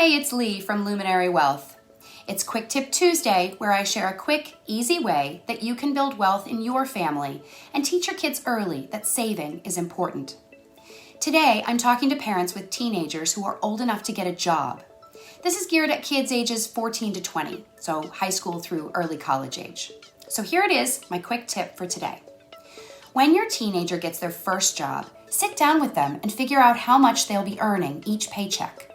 Hey, it's Lee from Luminary Wealth. It's Quick Tip Tuesday, where I share a quick, easy way that you can build wealth in your family and teach your kids early that saving is important. Today, I'm talking to parents with teenagers who are old enough to get a job. This is geared at kids ages 14 to 20, so high school through early college age. So here it is, my quick tip for today. When your teenager gets their first job, sit down with them and figure out how much they'll be earning each paycheck.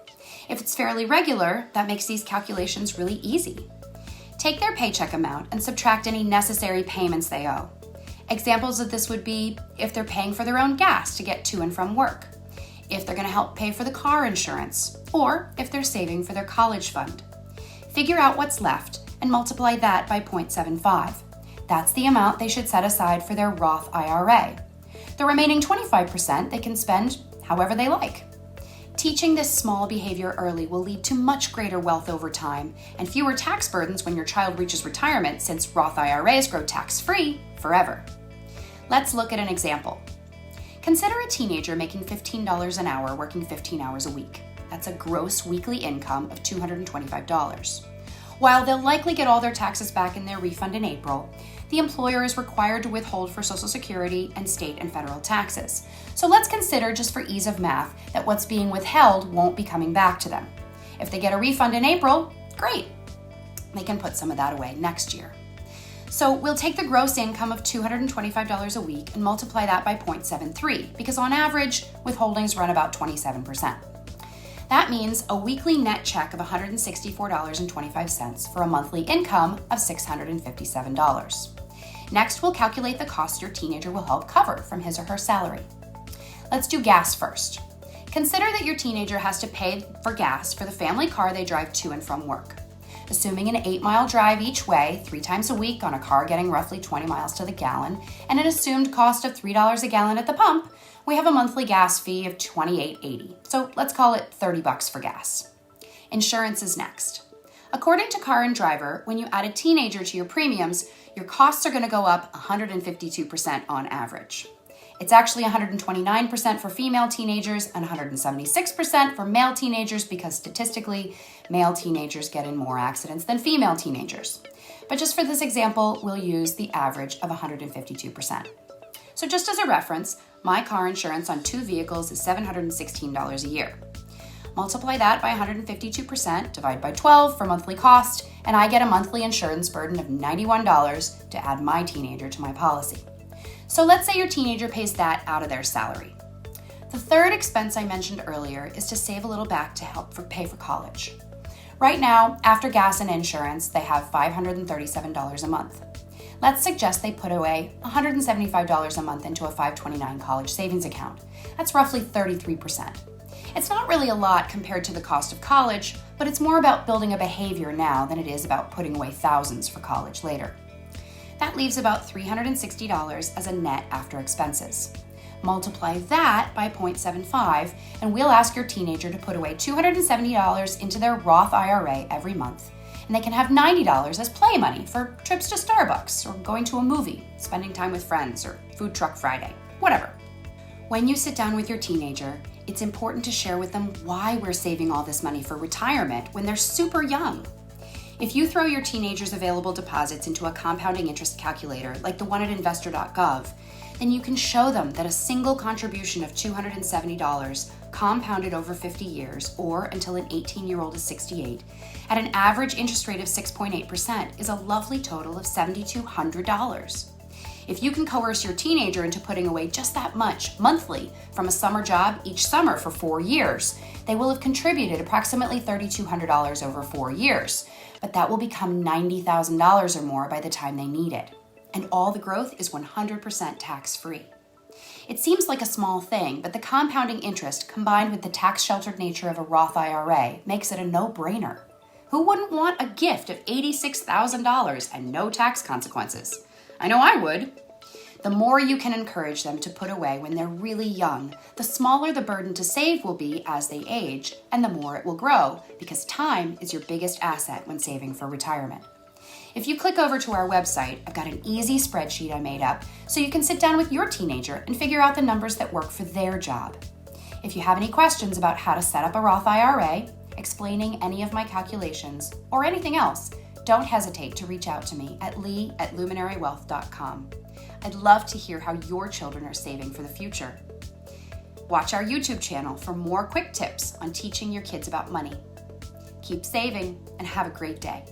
If it's fairly regular, that makes these calculations really easy. Take their paycheck amount and subtract any necessary payments they owe. Examples of this would be if they're paying for their own gas to get to and from work, if they're going to help pay for the car insurance, or if they're saving for their college fund. Figure out what's left and multiply that by 0.75. That's the amount they should set aside for their Roth IRA. The remaining 25% they can spend however they like. Teaching this small behavior early will lead to much greater wealth over time and fewer tax burdens when your child reaches retirement, since Roth IRAs grow tax-free forever. Let's look at an example. Consider a teenager making $15 an hour working 15 hours a week. That's a gross weekly income of $225. While they'll likely get all their taxes back in their refund in April, the employer is required to withhold for Social Security and state and federal taxes. So let's consider, just for ease of math, that what's being withheld won't be coming back to them. If they get a refund in April, great. They can put some of that away next year. So we'll take the gross income of $225 a week and multiply that by 0.73, because on average, withholdings run about 27%. That means a weekly net check of $164.25 for a monthly income of $657. Next, we'll calculate the cost your teenager will help cover from his or her salary. Let's do gas first. Consider that your teenager has to pay for gas for the family car they drive to and from work. Assuming an 8-mile drive each way, 3 times a week on a car getting roughly 20 miles to the gallon, and an assumed cost of $3 a gallon at the pump, we have a monthly gas fee of $28.80. So let's call it $30 for gas. Insurance is next. According to Car and Driver, when you add a teenager to your premiums, your costs are going to go up 152% on average. It's actually 129% for female teenagers and 176% for male teenagers, because statistically, male teenagers get in more accidents than female teenagers. But just for this example, we'll use the average of 152%. So just as a reference, my car insurance on 2 vehicles is $716 a year. Multiply that by 152%, divide by 12 for monthly cost, and I get a monthly insurance burden of $91 to add my teenager to my policy. So let's say your teenager pays that out of their salary. The third expense I mentioned earlier is to save a little back to help pay for college. Right now, after gas and insurance, they have $537 a month. Let's suggest they put away $175 a month into a 529 college savings account. That's roughly 33%. It's not really a lot compared to the cost of college, but it's more about building a behavior now than it is about putting away thousands for college later. That leaves about $360 as a net after expenses. Multiply that by 0.75, and we'll ask your teenager to put away $270 into their Roth IRA every month. And they can have $90 as play money for trips to Starbucks, or going to a movie, spending time with friends, or Food Truck Friday, whatever. When you sit down with your teenager, it's important to share with them why we're saving all this money for retirement when they're super young. If you throw your teenager's available deposits into a compounding interest calculator like the one at investor.gov, then you can show them that a single contribution of $270 compounded over 50 years, or until an 18-year-old is 68, at an average interest rate of 6.8% is a lovely total of $7,200. If you can coerce your teenager into putting away just that much monthly from a summer job each summer for 4 years, they will have contributed approximately $3,200 over 4 years, but that will become $90,000 or more by the time they need it. And all the growth is 100% tax-free. It seems like a small thing, but the compounding interest combined with the tax-sheltered nature of a Roth IRA makes it a no-brainer. Who wouldn't want a gift of $86,000 and no tax consequences? I know I would. The more you can encourage them to put away when they're really young, the smaller the burden to save will be as they age, and the more it will grow, because time is your biggest asset when saving for retirement. If you click over to our website, I've got an easy spreadsheet I made up so you can sit down with your teenager and figure out the numbers that work for their job. If you have any questions about how to set up a Roth IRA, explaining any of my calculations or anything else, don't hesitate to reach out to me at lee@luminarywealth.com. I'd love to hear how your children are saving for the future. Watch our YouTube channel for more quick tips on teaching your kids about money. Keep saving and have a great day.